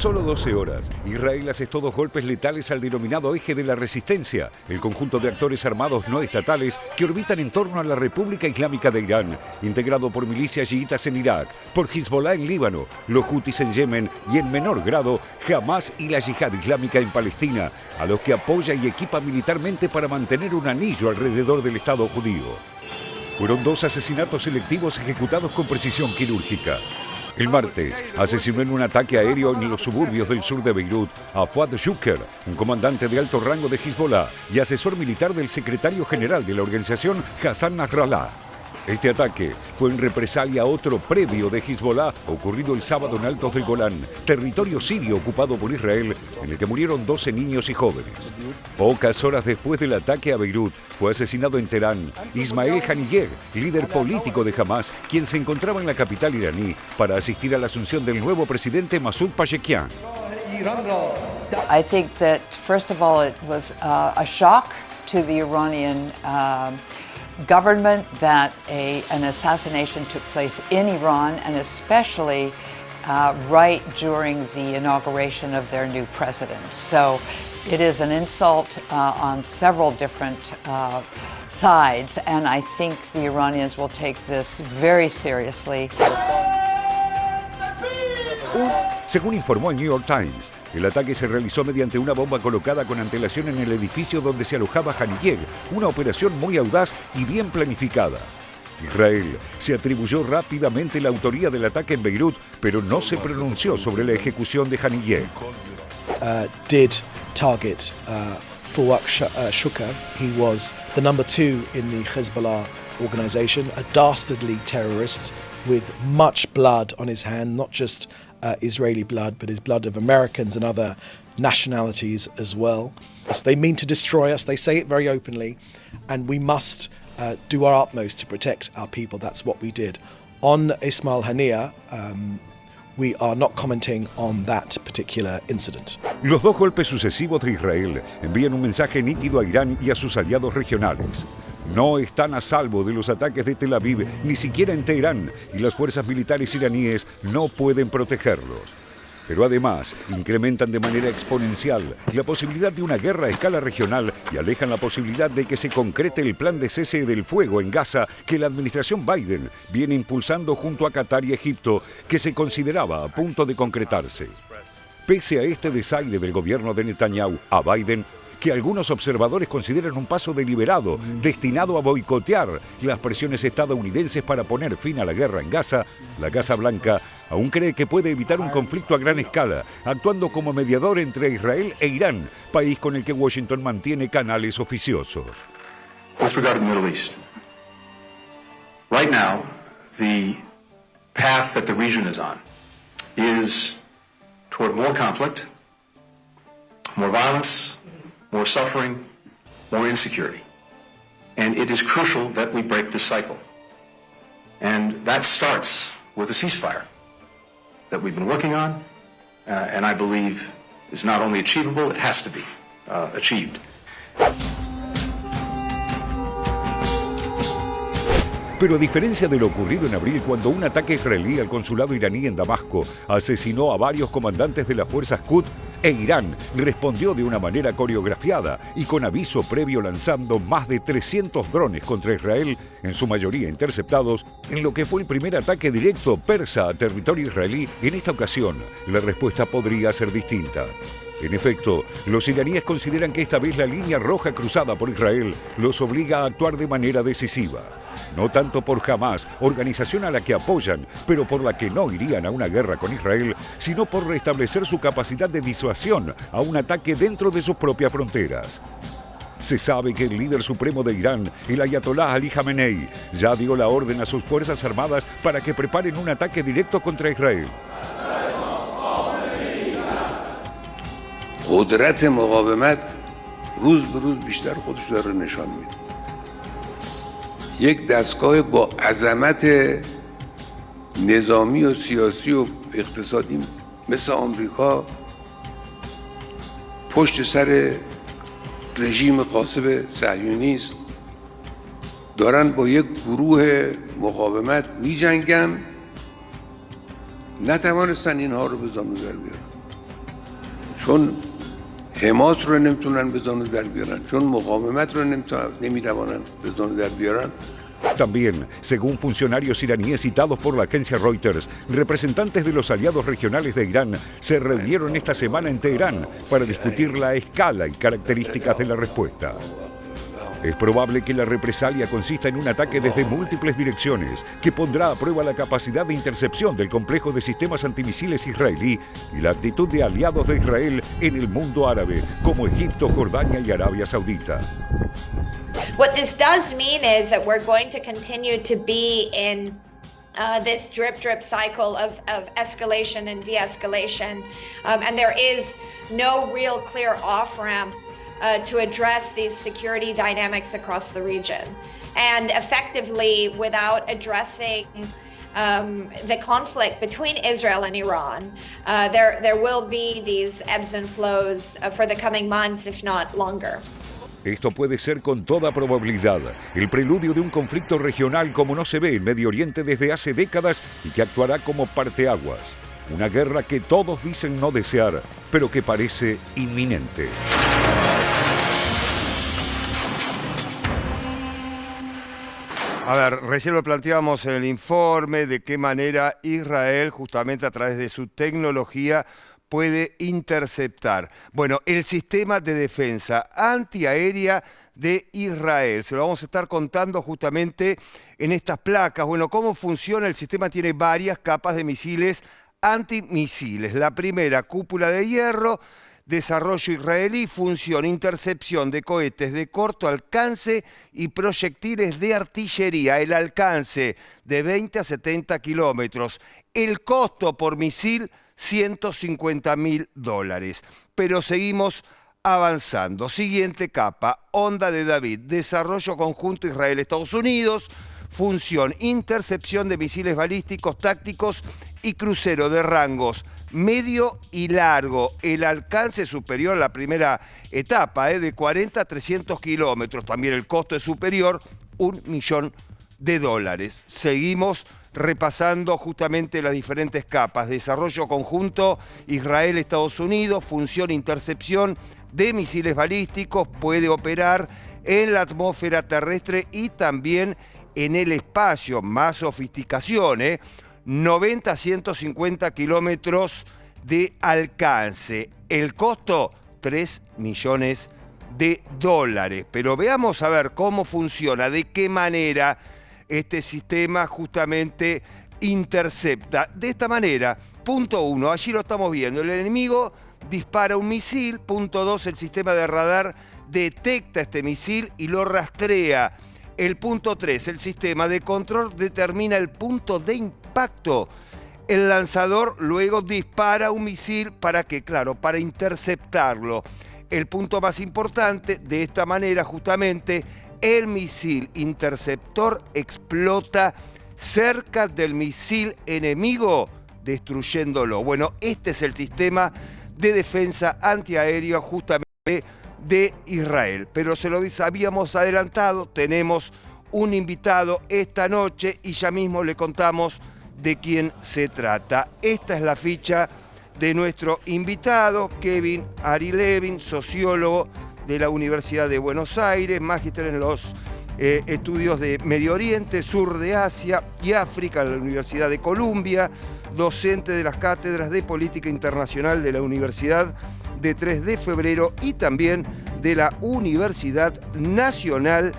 solo 12 horas, Israel asestó 2 golpes letales al denominado Eje de la Resistencia, el conjunto de actores armados no estatales que orbitan en torno a la República Islámica de Irán, integrado por milicias chiitas en Irak, por Hezbollah en Líbano, los Hutis en Yemen y en menor grado Hamas y la Yihad Islámica en Palestina, a los que apoya y equipa militarmente para mantener un anillo alrededor del Estado judío. Fueron 2 asesinatos selectivos ejecutados con precisión quirúrgica. El martes asesinó en un ataque aéreo en los suburbios del sur de Beirut a Fuad Shukr, un comandante de alto rango de Hezbollah y asesor militar del secretario general de la organización Hassan Nasrallah. Este ataque fue en represalia a otro previo de Hezbollah ocurrido el sábado en Altos del Golán, territorio sirio ocupado por Israel, en el que murieron 12 niños y jóvenes. Pocas horas después del ataque a Beirut, fue asesinado en Teherán Ismail Haniyeh, líder político de Hamas, quien se encontraba en la capital iraní para asistir a la asunción del nuevo presidente Masoud Pezeshkian. I think that, first of all, it was a shock to the Iranian government that an assassination took place in Iran, and especially right during the inauguration of their new president. So it is an insult on several different sides, and I think the Iranians will take this very seriously. Según informó el New York Times, el ataque se realizó mediante una bomba colocada con antelación en el edificio donde se alojaba Haniyeh, una operación muy audaz y bien planificada. Israel se atribuyó rápidamente la autoría del ataque en Beirut, pero no se pronunció sobre la ejecución de Haniyeh. Did target Fuad Shukr. He was the number 2 in the Hezbollah organization, a dastardly terrorist with much blood on his hand, not just Israeli blood, but his blood of Americans and other nationalities as well. So they mean to destroy us. They say it very openly, and we must do our utmost to protect our people. That's what we did. On Ismail Haniyeh, we are not commenting on that particular incident. Los 2 golpes sucesivos de Israel envían un mensaje nítido a Irán y a sus aliados regionales. No están a salvo de los ataques de Tel Aviv, ni siquiera en Teherán, y las fuerzas militares iraníes no pueden protegerlos. Pero además, incrementan de manera exponencial la posibilidad de una guerra a escala regional y alejan la posibilidad de que se concrete el plan de cese del fuego en Gaza que la administración Biden viene impulsando junto a Qatar y Egipto, que se consideraba a punto de concretarse. Pese a este desaire del gobierno de Netanyahu a Biden, que algunos observadores consideran un paso deliberado destinado a boicotear las presiones estadounidenses para poner fin a la guerra en Gaza, la Casa Blanca aún cree que puede evitar un conflicto a gran escala, actuando como mediador entre Israel e Irán, país con el que Washington mantiene canales oficiosos. With regard to the Middle East, right now, the path that the region is on is toward more conflict, more violence, more suffering, more insecurity. And it is crucial that we break this cycle. And that starts with a ceasefire that we've been working on, and I believe is not only achievable, it has to be achieved. Pero a diferencia de lo ocurrido en abril, cuando un ataque israelí al consulado iraní en Damasco asesinó a varios comandantes de las fuerzas Quds, Irán respondió de una manera coreografiada y con aviso previo lanzando más de 300 drones contra Israel, en su mayoría interceptados, en lo que fue el primer ataque directo persa a territorio israelí. En esta ocasión, la respuesta podría ser distinta. En efecto, los iraníes consideran que esta vez la línea roja cruzada por Israel los obliga a actuar de manera decisiva. No tanto por Hamas, organización a la que apoyan, pero por la que no irían a una guerra con Israel, sino por restablecer su capacidad de disuasión a un ataque dentro de sus propias fronteras. Se sabe que el líder supremo de Irán, el ayatolá Ali Khamenei, ya dio la orden a sus fuerzas armadas para que preparen un ataque directo contra Israel. قدرت مقاومت روز به روز بیشتر خودش داره نشان میده. یک دستگاه با عظمت نظامی و سیاسی و اقتصادی مثل آمریکا پشت سر رژیم غاصب صهیونی است، دارن با یک گروه مقاومت می‌جنگن، نتوانستن اینها رو به زانو در بیارن. چون حماس رو نمیتونن به زانو در بیارن، چون مقاومت رو نمیتوانن به زانو در بیارن. También, según funcionarios iraníes citados por la agencia Reuters, representantes de los aliados regionales de Irán se reunieron esta semana en Teherán para discutir la escala y características de la respuesta. Es probable que la represalia consista en un ataque desde múltiples direcciones, que pondrá a prueba la capacidad de intercepción del complejo de sistemas antimisiles israelí y la actitud de aliados de Israel en el mundo árabe, como Egipto, Jordania y Arabia Saudita. What this does mean is that we're going to continue to be in this drip cycle of escalation and de-escalation, and there is no real clear off-ramp to address these security dynamics across the region. And effectively, without addressing the conflict between Israel and Iran, there will be these ebbs and flows for the coming months, if not longer. Esto puede ser con toda probabilidad el preludio de un conflicto regional como no se ve en Medio Oriente desde hace décadas y que actuará como parteaguas. Una guerra que todos dicen no desear, pero que parece inminente. A ver, recién lo planteábamos en el informe de qué manera Israel, justamente a través de su tecnología, puede interceptar. Bueno, el sistema de defensa antiaérea de Israel. Se lo vamos a estar contando justamente en estas placas. Bueno, ¿cómo funciona? El sistema tiene varias capas de misiles antimisiles. La primera, cúpula de hierro, desarrollo israelí, función, intercepción de cohetes de corto alcance y proyectiles de artillería. El alcance de 20 a 70 kilómetros. El costo por misil, $150.000. Pero seguimos avanzando. Siguiente capa, Onda de David, desarrollo conjunto Israel-Estados Unidos, función, intercepción de misiles balísticos tácticos y crucero de rangos medio y largo. El alcance superior a la primera etapa, de 40 a 300 kilómetros. También el costo es superior, $1 millón. Seguimos repasando justamente las diferentes capas. Desarrollo conjunto Israel-Estados Unidos, función intercepción de misiles balísticos, puede operar en la atmósfera terrestre y también en el espacio. Más sofisticación, 90 a 150 kilómetros de alcance. El costo, $3 millones. Pero veamos a ver cómo funciona, de qué manera este sistema justamente intercepta. De esta manera, punto 1, allí lo estamos viendo, el enemigo dispara un misil. Punto 2, el sistema de radar detecta este misil y lo rastrea. El punto 3, el sistema de control determina el punto de impacto. El lanzador luego dispara un misil para que, claro, para interceptarlo. El punto más importante, de esta manera justamente, el misil interceptor explota cerca del misil enemigo, destruyéndolo. Bueno, este es el sistema de defensa antiaérea justamente de Israel. Pero se lo habíamos adelantado, tenemos un invitado esta noche y ya mismo le contamos de quién se trata. Esta es la ficha de nuestro invitado, Kevin Ari Levin, sociólogo de la Universidad de Buenos Aires, magíster en los estudios de Medio Oriente, Sur de Asia y África en la Universidad de Columbia, docente de las cátedras de Política Internacional de la Universidad de 3 de Febrero y también de la Universidad Nacional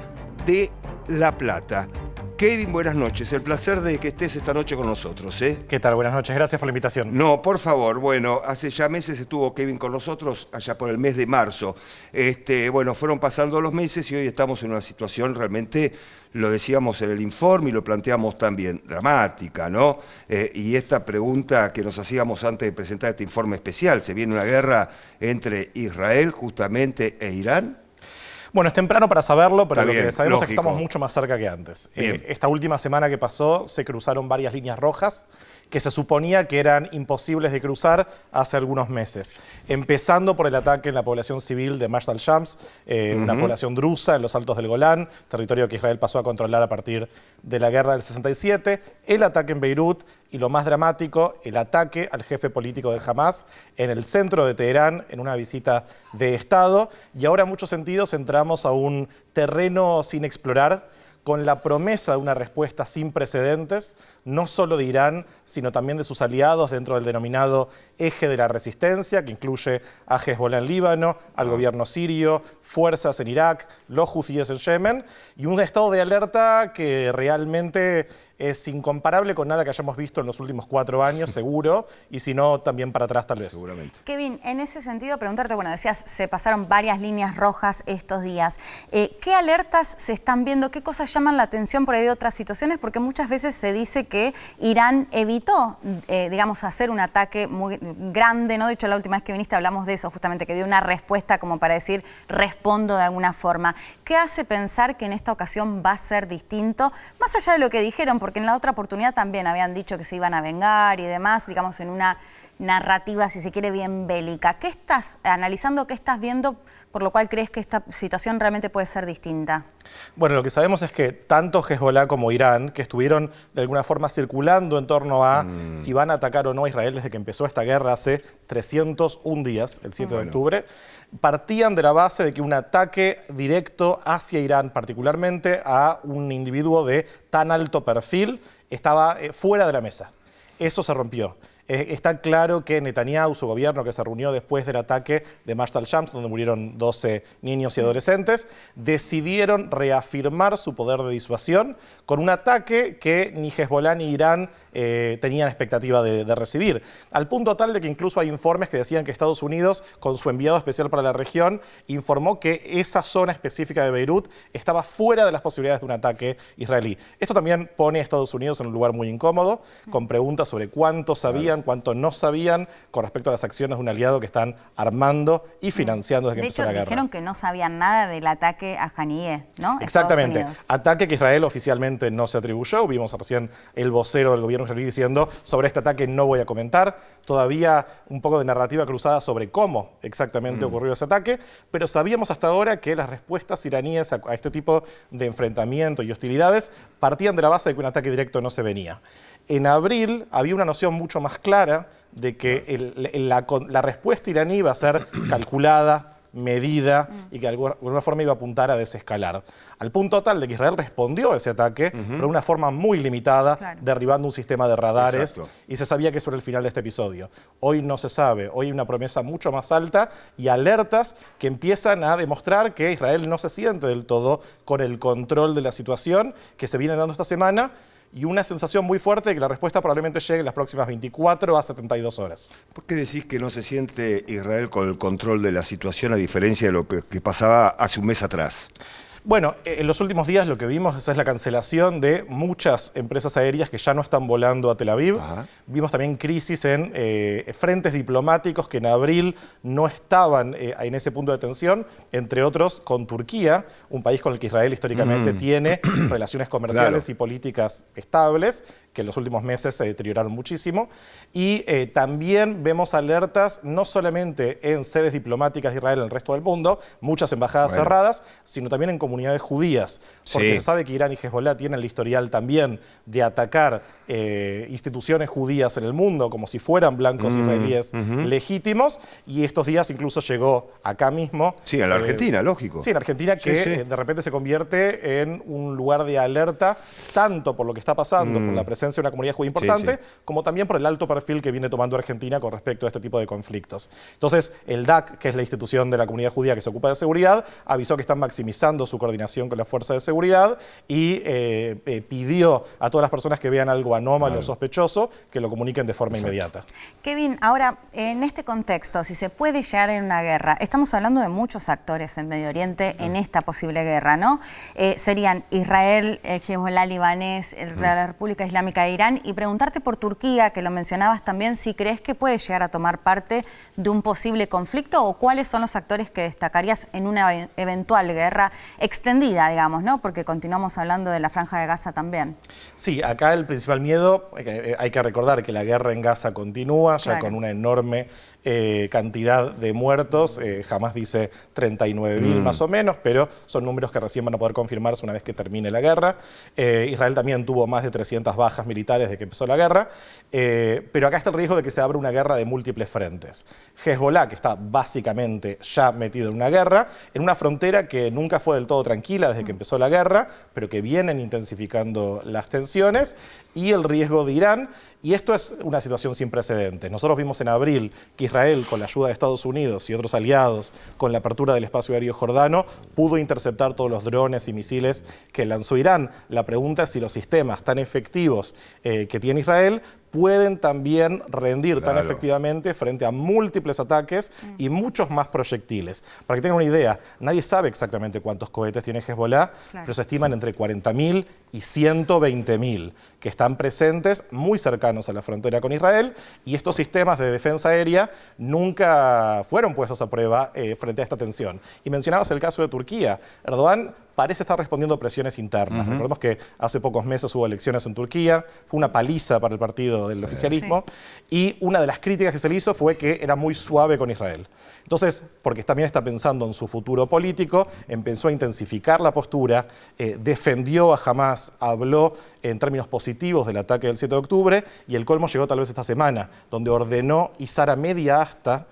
de La Plata. Kevin, buenas noches. El placer de que estés esta noche con nosotros. ¿Qué tal? Buenas noches. Gracias por la invitación. No, por favor. Bueno, hace ya meses estuvo Kevin con nosotros, allá por el mes de marzo. Bueno, fueron pasando los meses y hoy estamos en una situación realmente, lo decíamos en el informe y lo planteamos también, dramática, ¿no? Y esta pregunta que nos hacíamos antes de presentar este informe especial, ¿se viene una guerra entre Israel justamente e Irán? Bueno, es temprano para saberlo, pero Está lo bien, que sabemos lógico. es que estamos mucho más cerca que antes. Bien. Esta última semana que pasó se cruzaron varias líneas rojas que se suponía que eran imposibles de cruzar hace algunos meses. Empezando por el ataque en la población civil de Mashal Shams, una población drusa en los Altos del Golán, territorio que Israel pasó a controlar a partir de la guerra del 67, el ataque en Beirut y lo más dramático, el ataque al jefe político de Hamas en el centro de Teherán, en una visita de Estado. Y ahora en muchos sentidos entramos a un terreno sin explorar, con la promesa de una respuesta sin precedentes, no solo de Irán, sino también de sus aliados dentro del denominado eje de la resistencia, que incluye a Hezbollah en Líbano, al gobierno sirio, fuerzas en Irak, los hutíes en Yemen, y un estado de alerta que realmente es incomparable con nada que hayamos visto en los últimos 4 años, seguro, y si no, también para atrás tal vez. Seguramente. Kevin, en ese sentido, preguntarte, bueno, decías, se pasaron varias líneas rojas estos días. ¿Qué alertas se están viendo? ¿Qué cosas llaman la atención por ahí de otras situaciones? Porque muchas veces se dice que Irán evitó, digamos, hacer un ataque muy grande, ¿no? De hecho, la última vez que viniste hablamos de eso, justamente, que dio una respuesta como para decir, respondo de alguna forma. ¿Qué hace pensar que en esta ocasión va a ser distinto? Más allá de lo que dijeron, porque en la otra oportunidad también habían dicho que se iban a vengar y demás, digamos, en una narrativa, si se quiere, bien bélica. ¿Qué estás analizando, qué estás viendo, por lo cual crees que esta situación realmente puede ser distinta? Bueno, lo que sabemos es que tanto Hezbollah como Irán, que estuvieron de alguna forma circulando en torno a si van a atacar o no a Israel desde que empezó esta guerra hace 301 días, el 7 de octubre, partían de la base de que un ataque directo hacia Irán, particularmente a un individuo de tan alto perfil, estaba fuera de la mesa. Eso se rompió. Está claro que Netanyahu, su gobierno, que se reunió después del ataque de Mashhad al-Shams, donde murieron 12 niños y adolescentes, decidieron reafirmar su poder de disuasión con un ataque que ni Hezbollah ni Irán tenían expectativa de recibir. Al punto tal de que incluso hay informes que decían que Estados Unidos, con su enviado especial para la región, informó que esa zona específica de Beirut estaba fuera de las posibilidades de un ataque israelí. Esto también pone a Estados Unidos en un lugar muy incómodo, con preguntas sobre cuánto sabían, cuánto no sabían con respecto a las acciones de un aliado que están armando y financiando desde que empezó la guerra. De hecho, dijeron que no sabían nada del ataque a Haniyeh, ¿no? Exactamente. Ataque que Israel oficialmente no se atribuyó. Vimos recién el vocero del gobierno israelí diciendo sobre este ataque no voy a comentar. Todavía un poco de narrativa cruzada sobre cómo exactamente ocurrió ese ataque, pero sabíamos hasta ahora que las respuestas iraníes a este tipo de enfrentamiento y hostilidades partían de la base de que un ataque directo no se venía. En abril había una noción mucho más clara de que la respuesta iraní iba a ser calculada, medida y que de alguna forma iba a apuntar a desescalar. Al punto tal de que Israel respondió a ese ataque, pero de una forma muy limitada, derribando un sistema de radares, y se sabía que eso era el final de este episodio. Hoy no se sabe, hoy hay una promesa mucho más alta y alertas que empiezan a demostrar que Israel no se siente del todo con el control de la situación que se viene dando esta semana, y una sensación muy fuerte de que la respuesta probablemente llegue en las próximas 24 a 72 horas. ¿Por qué decís que no se siente Israel con el control de la situación a diferencia de lo que pasaba hace un mes atrás? Bueno, en los últimos días lo que vimos es la cancelación de muchas empresas aéreas que ya no están volando a Tel Aviv. Vimos también crisis en frentes diplomáticos que en abril no estaban en ese punto de tensión, entre otros con Turquía, un país con el que Israel históricamente tiene relaciones comerciales y políticas estables, que en los últimos meses se deterioraron muchísimo. Y también vemos alertas no solamente en sedes diplomáticas de Israel en el resto del mundo, muchas embajadas cerradas, sino también en comunidades judías, porque se sabe que Irán y Hezbollah tienen el historial también de atacar instituciones judías en el mundo como si fueran blancos israelíes legítimos, y estos días incluso llegó acá mismo. Sí, en la Argentina, lógico. Sí, en Argentina que de repente se convierte en un lugar de alerta, tanto por lo que está pasando, por la presencia de una comunidad judía importante, como también por el alto perfil que viene tomando Argentina con respecto a este tipo de conflictos. Entonces, el DAC, que es la institución de la comunidad judía que se ocupa de seguridad, avisó que están maximizando su coordinación con la fuerza de seguridad y pidió a todas las personas que vean algo anómalo o sospechoso que lo comuniquen de forma inmediata. Kevin, ahora, en este contexto, si se puede llegar en una guerra, estamos hablando de muchos actores en Medio Oriente en esta posible guerra, ¿no? Serían Israel, el Hezbollah libanés, la República Islámica de Irán, y preguntarte por Turquía, que lo mencionabas también, si crees que puede llegar a tomar parte de un posible conflicto o cuáles son los actores que destacarías en una eventual guerra extendida, digamos, ¿no? Porque continuamos hablando de la Franja de Gaza también. Sí, acá el principal miedo, hay que recordar que la guerra en Gaza continúa, ya con una enorme cantidad de muertos. Hamas dice 39.000 más o menos, pero son números que recién van a poder confirmarse una vez que termine la guerra. Israel también tuvo más de 300 bajas militares desde que empezó la guerra, pero acá está el riesgo de que se abra una guerra de múltiples frentes. Hezbollah, que está básicamente ya metido en una guerra, en una frontera que nunca fue del todo tranquila desde que empezó la guerra, pero que vienen intensificando las tensiones, y el riesgo de Irán. Y esto es una situación sin precedentes. Nosotros vimos en abril que Israel, con la ayuda de Estados Unidos y otros aliados, con la apertura del espacio aéreo jordano, pudo interceptar todos los drones y misiles que lanzó Irán. La pregunta es si los sistemas tan efectivos que tiene Israel pueden también rendir tan efectivamente frente a múltiples ataques y muchos más proyectiles. Para que tengan una idea, nadie sabe exactamente cuántos cohetes tiene Hezbollah, pero se estiman entre 40.000 y 120.000, que están presentes muy cercanos a la frontera con Israel, y estos sistemas de defensa aérea nunca fueron puestos a prueba frente a esta tensión. Y mencionabas el caso de Turquía. Erdogan parece estar respondiendo a presiones internas. Recordemos que hace pocos meses hubo elecciones en Turquía, fue una paliza para el partido del oficialismo, y una de las críticas que se le hizo fue que era muy suave con Israel. Entonces, porque también está pensando en su futuro político, empezó a intensificar la postura, defendió a Hamas, habló en términos positivos del ataque del 7 de octubre, y el colmo llegó tal vez esta semana, donde ordenó izar a media asta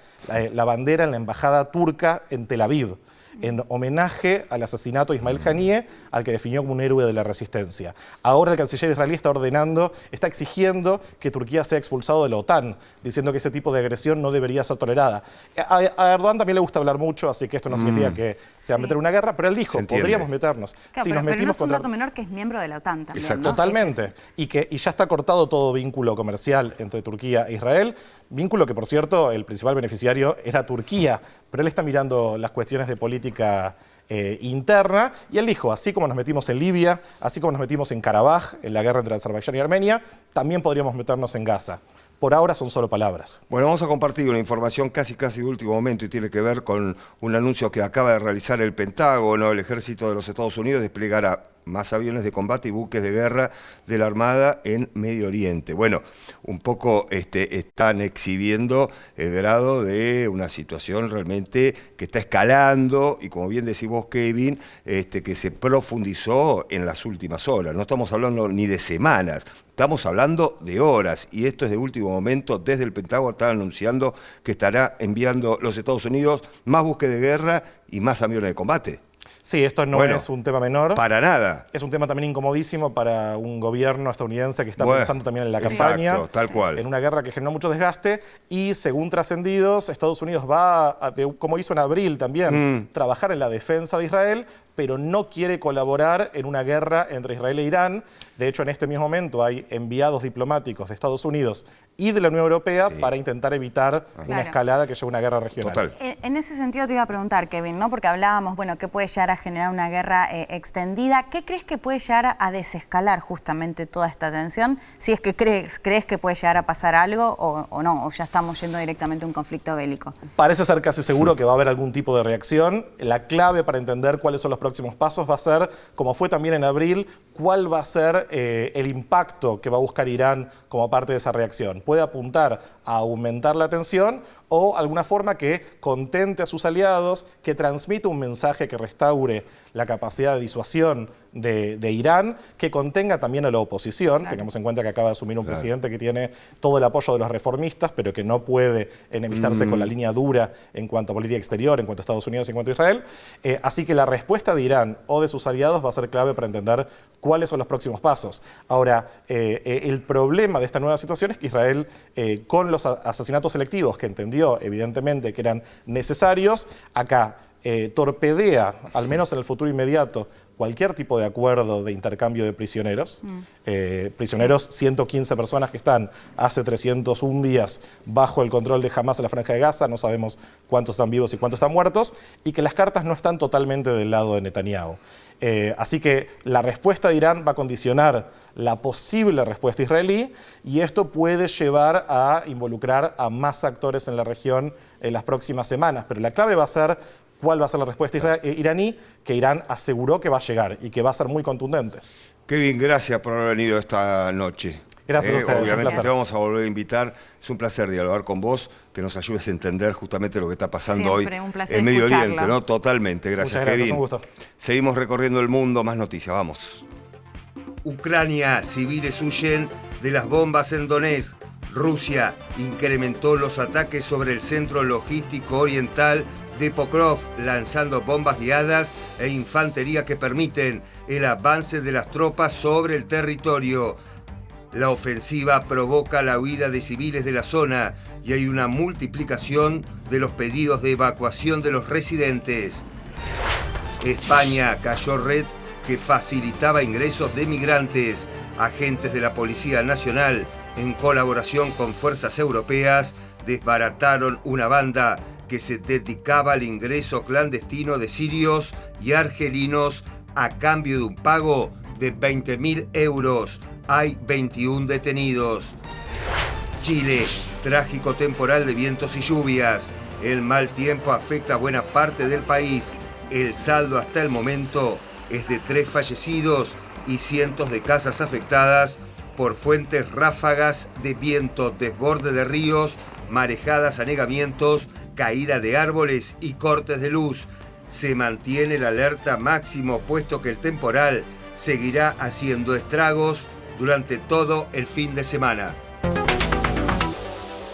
la bandera en la embajada turca en Tel Aviv, en homenaje al asesinato de Ismail Haniyeh, al que definió como un héroe de la resistencia. Ahora el canciller israelí está exigiendo que Turquía sea expulsado de la OTAN, diciendo que ese tipo de agresión no debería ser tolerada. A Erdogan también le gusta hablar mucho, así que esto no significa que se va a meter en una guerra, pero él dijo, podríamos meternos. Claro, si pero no es un dato menor que es miembro de la OTAN también. Exacto. ¿No? Totalmente. Y ya está cortado todo vínculo comercial entre Turquía e Israel, vínculo que, por cierto, el principal beneficiario era Turquía, pero él está mirando las cuestiones de política interna, y él dijo, así como nos metimos en Libia, así como nos metimos en Karabaj, en la guerra entre Azerbaiyán y Armenia, también podríamos meternos en Gaza. Por ahora son solo palabras. Bueno, vamos a compartir una información casi de último momento, y tiene que ver con un anuncio que acaba de realizar el Pentágono. El ejército de los Estados Unidos desplegará más aviones de combate y buques de guerra de la Armada en Medio Oriente. Bueno, un poco están exhibiendo el grado de una situación realmente que está escalando, y como bien decís vos, Kevin, que se profundizó en las últimas horas. No estamos hablando ni de semanas, estamos hablando de horas, y esto es de último momento. Desde el Pentágono están anunciando que estará enviando los Estados Unidos más buques de guerra y más aviones de combate. Sí, esto no es un tema menor. Para nada. Es un tema también incomodísimo para un gobierno estadounidense que está pensando también en la campaña. Exacto, tal cual. En una guerra que generó mucho desgaste, y según trascendidos, Estados Unidos va, como hizo en abril también, trabajar en la defensa de Israel, pero no quiere colaborar en una guerra entre Israel e Irán. De hecho, en este mismo momento hay enviados diplomáticos de Estados Unidos y de la Unión Europea para intentar evitar una escalada que lleve a una guerra regional. Total. En ese sentido te iba a preguntar, Kevin, ¿no? Porque hablábamos, bueno, ¿qué puede llegar a generar una guerra extendida? ¿Qué crees que puede llegar a desescalar justamente toda esta tensión? Si es que crees que puede llegar a pasar algo o no, o ya estamos yendo directamente a un conflicto bélico. Parece ser casi seguro que va a haber algún tipo de reacción. La clave para entender cuáles son los próximos pasos va a ser, como fue también en abril, cuál va a ser el impacto que va a buscar Irán como parte de esa reacción. Puede apuntar a aumentar la tensión, o alguna forma que contente a sus aliados, que transmita un mensaje que restaure la capacidad de disuasión de Irán, que contenga también a la oposición. Tengamos en cuenta que acaba de asumir un presidente que tiene todo el apoyo de los reformistas, pero que no puede enemistarse con la línea dura en cuanto a política exterior, en cuanto a Estados Unidos y en cuanto a Israel. Así que la respuesta de Irán o de sus aliados va a ser clave para entender cuáles son los próximos pasos. Ahora, el problema de esta nueva situación es que Israel, con los asesinatos selectivos que entendió evidentemente que eran necesarios, acá torpedea, al menos en el futuro inmediato, cualquier tipo de acuerdo de intercambio de prisioneros. Prisioneros, 115 personas que están hace 301 días bajo el control de Hamas en la Franja de Gaza, no sabemos cuántos están vivos y cuántos están muertos, y que las cartas no están totalmente del lado de Netanyahu. Así que la respuesta de Irán va a condicionar la posible respuesta israelí, y esto puede llevar a involucrar a más actores en la región en las próximas semanas. Pero la clave va a ser cuál va a ser la respuesta iraní, que Irán aseguró que va a llegar y que va a ser muy contundente. Kevin, gracias por haber venido esta noche. Gracias a ustedes. Obviamente te vamos a volver a invitar. Es un placer dialogar con vos, que nos ayudes a entender justamente lo que está pasando Siempre hoy un placer en Medio escucharlo. Oriente, ¿no? Totalmente. Gracias, Muchas gracias, Kevin. un gusto. Seguimos recorriendo el mundo, más noticias, vamos. Ucrania, civiles huyen de las bombas en Donetsk. Rusia incrementó los ataques sobre el centro logístico oriental de Pokrov, lanzando bombas guiadas e infantería que permiten el avance de las tropas sobre el territorio. La ofensiva provoca la huida de civiles de la zona y hay una multiplicación de los pedidos de evacuación de los residentes. España cayó red que facilitaba ingresos de migrantes. Agentes de la Policía Nacional, en colaboración con fuerzas europeas, desbarataron una banda que se dedicaba al ingreso clandestino de sirios y argelinos a cambio de un pago de 20.000 euros. Hay 21 detenidos. Chile, trágico temporal de vientos y lluvias. El mal tiempo afecta a buena parte del país. El saldo hasta el momento es de 3 fallecidos y cientos de casas afectadas por fuertes ráfagas de viento, desborde de ríos, marejadas, anegamientos, caída de árboles y cortes de luz. Se mantiene la alerta máximo, puesto que el temporal seguirá haciendo estragos durante todo el fin de semana.